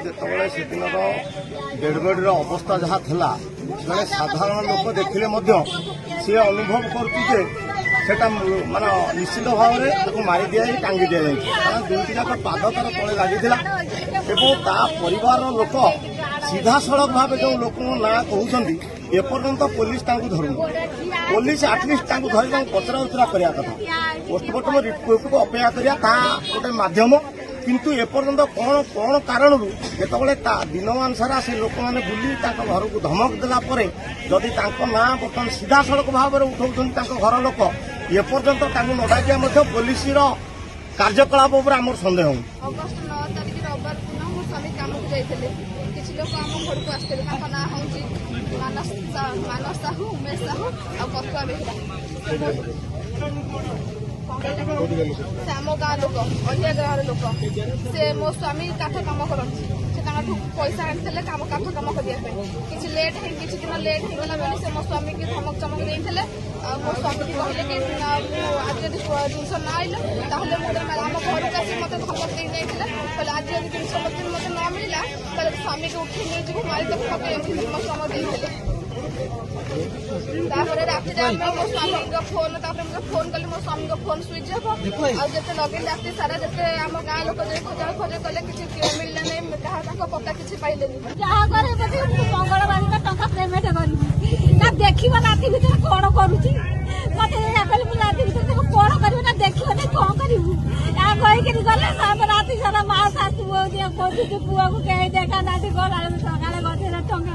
যেতବେଳେ সেদিନର ଡେଡବଡିର ଅବସ୍ଥା ଯାହା ଥିଲା ଜଣେ ସାଧାରଣ ଲୋକ ଦେଖିଲେ ମଧ୍ୟ ସିଏ ଅନୁଭବ କରୁଛି ଯେ ସେଟା ମାନେ ନିଶ୍ଚିତ ଭାବରେ ତାକୁ ମାରି ଦିଆଯାଇ ଟାଙ୍ଗି ଦିଆଯାଇଛି। କାରଣ ଦୁଇଟି ଯାକ ପାଦ ତାର ତଳେ ଲାଗିଥିଲା ଏବଂ ତା ପରିବାରର ଲୋକ ସିଧାସଳଖ ଭାବେ ଯେଉଁ ଲୋକଙ୍କ ନାଁ କହୁଛନ୍ତି ଏପର୍ଯ୍ୟନ୍ତ ପୋଲିସ ତାଙ୍କୁ ଧରୁନି। ପୋଲିସ ଆଟଲିଷ୍ଟ ତାଙ୍କୁ ଧରି ତାଙ୍କୁ ପଚରା ଉଚରା କରିବା କଥା। ପୋଷ୍ଟମର୍ଟମ ରିପୋର୍ଟକୁ ଅପେକ୍ଷା କରିବା ତାହା ଗୋଟେ ମାଧ୍ୟମ। କିନ୍ତୁ ଏପର୍ଯ୍ୟନ୍ତ କଣ କାରଣରୁ ଯେତେବେଳେ ଦିନମାନ ସାରା ସେ ଲୋକମାନେ ବୁଲି ତାଙ୍କ ଘରକୁ ଧମକ ଦେଲା ପରେ ଯଦି ତାଙ୍କ ନାଁ ବର୍ତ୍ତମାନ ସିଧାସଳଖ ଭାବରେ ଉଠାଉଛନ୍ତି ତାଙ୍କ ଘର ଲୋକ ଏପର୍ଯ୍ୟନ୍ତ ତାଙ୍କୁ ନ ଡାକିବା ମଧ୍ୟ ପୋଲିସର କାର୍ଯ୍ୟକଳାପ ଉପରେ ଆମର ସନ୍ଦେହ। ଅଗଷ୍ଟ 9 ତାରିଖ ରବିବାର ଦିନ ମୋ ସ୍ୱାମୀ କାମକୁ ଯାଇଥିଲେ। କିଛି ଲୋକ ଆମ ଘରକୁ ଆସିଥିଲେ। ତାଙ୍କ ନାଁ ହେଉଛି ମାନସ ସାହୁ, ଉମେଶ ସାହୁ ଆଉ କସୁଆ ବେହେରା। ସେ ଆମ ଗାଁ ଲୋକ, ଅନ୍ୟ ଗାଁର ଲୋକ। ସେ ମୋ ସ୍ୱାମୀ କାଠ କାମ କରନ୍ତି। ସେ ତାଙ୍କଠୁ ପଇସା ଆଣିଥିଲେ କାଠ କାମ କରିବା ପାଇଁ। କିଛି ଦିନ ଲେଟ୍ ହେଇଗଲା ବୋଲି ସେ ମୋ ସ୍ୱାମୀକି ଧମକ ଚମକ ଦେଇଥିଲେ। ଆଉ ମୋ ସ୍ୱାମୀକି କହିଲେ କି ଆଜି ଯଦି ଜିନିଷ ନ ଆଇଲ ତାହେଲେ ମୁଁ ଆମ ଘରକୁ ଆସି ମୋତେ ଧମକ ଦେଇ ଯାଇଥିଲେ। କହିଲେ ଆଜି ଯଦି ଜିନିଷ ମୋତେ ନ ମିଳିଲା ତାହେଲେ ସ୍ୱାମୀକି ଉଠେଇ ନେଇଯିବୁ ମାରିଦେବୁ ମୋତେ ଏମିତି ଧମକ ଚମକ ଦେଇଥିଲେ। ତାପରେ ରାତିରେ ଆମେ ମୋ ସ୍ୱାମୀଙ୍କ ଫୋନ୍ ତାପରେ ମୁଁ ଫୋନ୍ କଲି ମୋ ସ୍ୱାମୀଙ୍କ ଫୋନ୍ ସୁଇଚ୍ ଅଫ୍। ଆଉ ଯେତେ ଲଗେଇଲି ରାତି ସାରା ଯେତେ ଆମ ଗାଁ ଲୋକ ଯେ ଖୋଜା କଲେ କିଛି ମିଳିଲା ନାହିଁ। କାହା ତାଙ୍କ ପତା କିଛି ପାଇଲେନି। ଯାହା କରେ ମୁଁ ମଙ୍ଗଳବାର ଦିନ ଟଙ୍କା ପେମେଣ୍ଟ କରିବି ନା ଦେଖିବ ରାତି ଭିତରେ କଣ କରୁଛି। ମତେ କହିଲେ ମୁଁ ରାତି ଭିତରେ ତାକୁ କଣ କରିବି ନା ଦେଖିବ ନା କଣ କରିବୁ ଏହା କହିକିରି ଗଲେ। ତାପରେ ରାତି ସାରା ମା ଶାଶୁ ଖୋଜୁଛୁ ପୁଅକୁ କେହି ଦେଖା ନାହାନ୍ତି। ଗଲା ସକାଳେ ଗଛରେ ଟଙ୍କା